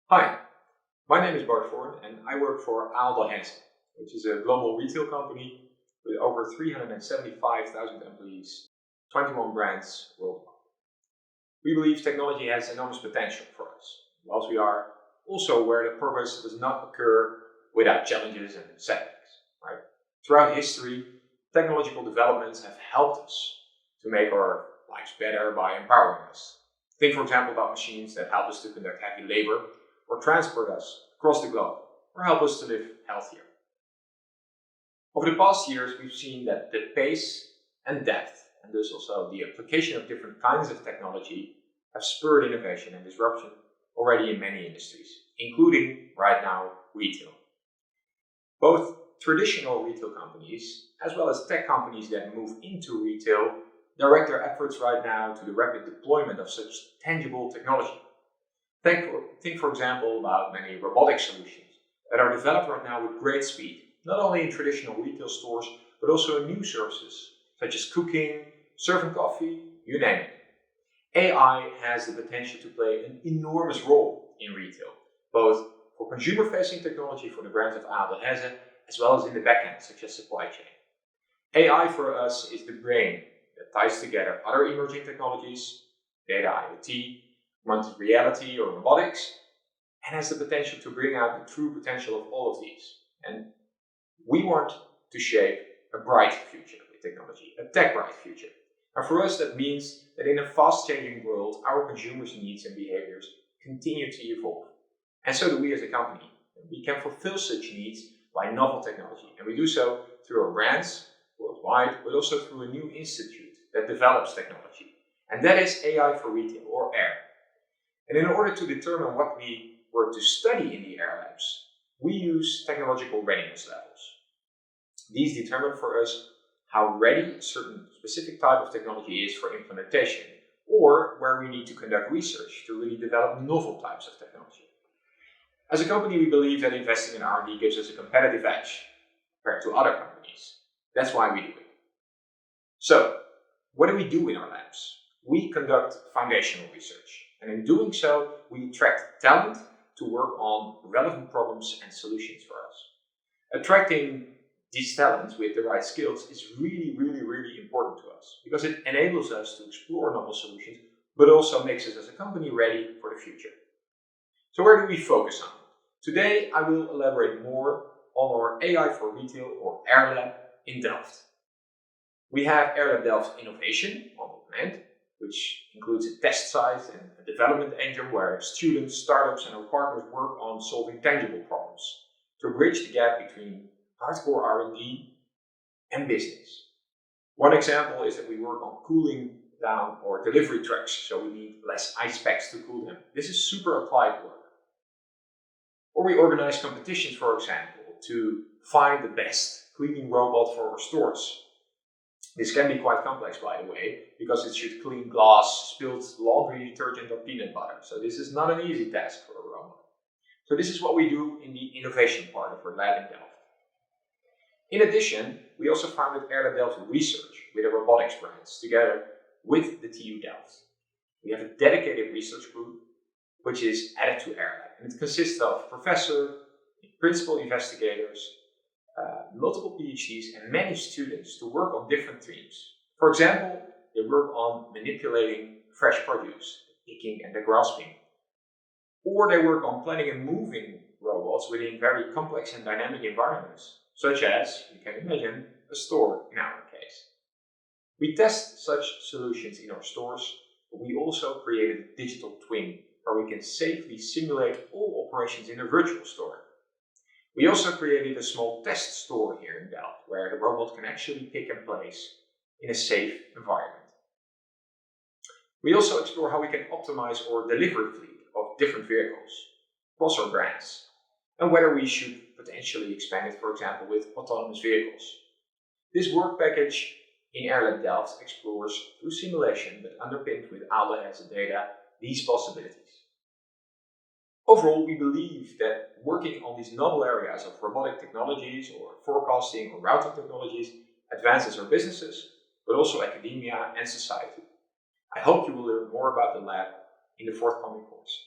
Hi, my name is Bart Voorn and I work for Ahold Delhaize, which is a global retail company with over 375,000 employees, 21 brands worldwide. We believe technology has enormous potential for us, whilst we are also aware that progress does not occur without challenges and setbacks. Right? Throughout history, technological developments have helped us to make our lives better by empowering us. Think, for example, about machines that help us to conduct heavy labor or transport us across the globe, or help us to live healthier. Over the past years, we've seen that the pace and depth, and thus also the application of different kinds of technology, have spurred innovation and disruption already in many industries, including, right now, retail. Both traditional retail companies, as well as tech companies that move into retail, direct their efforts right now to the rapid deployment of such tangible technology. Think, for example, about many robotic solutions that are developed right now with great speed, not only in traditional retail stores, but also in new services, such as cooking, serving coffee, you name it. AI has the potential to play an enormous role in retail, both for consumer-facing technology for the brands of Ahold Delhaize, as well as in the backend, such as supply chain. AI for us is the brain that ties together other emerging technologies, data IoT, augmented reality or robotics, and has the potential to bring out the true potential of all of these. And we want to shape a bright future with technology, a tech-bright future. And for us, that means that in a fast-changing world, our consumers' needs and behaviors continue to evolve. And so do we as a company. We can fulfill such needs by novel technology. And we do so through our brands worldwide, but also through a new institute that develops technology. And that is AI for Retail, or AIR. And in order to determine what we were to study in the AIR labs, we use technological readiness levels. These determine for us how ready a certain specific type of technology is for implementation, or where we need to conduct research to really develop novel types of technology. As a company, we believe that investing in R&D gives us a competitive edge compared to other companies. That's why we do it. So, what do we do in our labs? We conduct foundational research, and in doing so, we attract talent to work on relevant problems and solutions for us. Attracting these talents with the right skills is really important to us, because it enables us to explore novel solutions, but also makes us as a company ready for the future. So where do we focus on? Today, I will elaborate more on our AI for Retail, or AIR Lab, in Delft. We have AIR Lab Delft Innovation on demand, which includes a test site and a development engine where students, startups and our partners work on solving tangible problems to bridge the gap between hardcore R&D and business. One example is that we work on cooling down our delivery trucks, so we need less ice packs to cool them. This is super applied work. Or we organize competitions, for example, to find the best cleaning robot for our stores. This can be quite complex, by the way, because it should clean glass, spilled laundry detergent or peanut butter. So this is not an easy task for a robot. So this is what we do in the innovation part of our lab in Delft. In addition, we also founded AIR Lab Delft Research with the robotics brands together with the TU Delft. We have a dedicated research group which is added to AIR Lab, and it consists of professors, principal investigators, multiple PhDs and many students to work on different themes. For example, they work on manipulating fresh produce, the picking and the grasping. Or they work on planning and moving robots within very complex and dynamic environments, such as, you can imagine, a store in our case. We test such solutions in our stores, but we also created a digital twin where we can safely simulate all operations in a virtual store. We also created a small test store here in Delft, where the robot can actually pick and place in a safe environment. We also explore how we can optimize our delivery fleet of different vehicles across our brands, and whether we should potentially expand it, for example, with autonomous vehicles. This work package in AIR Lab Delft explores, through simulation but underpinned with Ahold Delhaize data, these possibilities. Overall, we believe that working on these novel areas of robotic technologies or forecasting or routing technologies advances our businesses, but also academia and society. I hope you will learn more about the lab in the forthcoming course.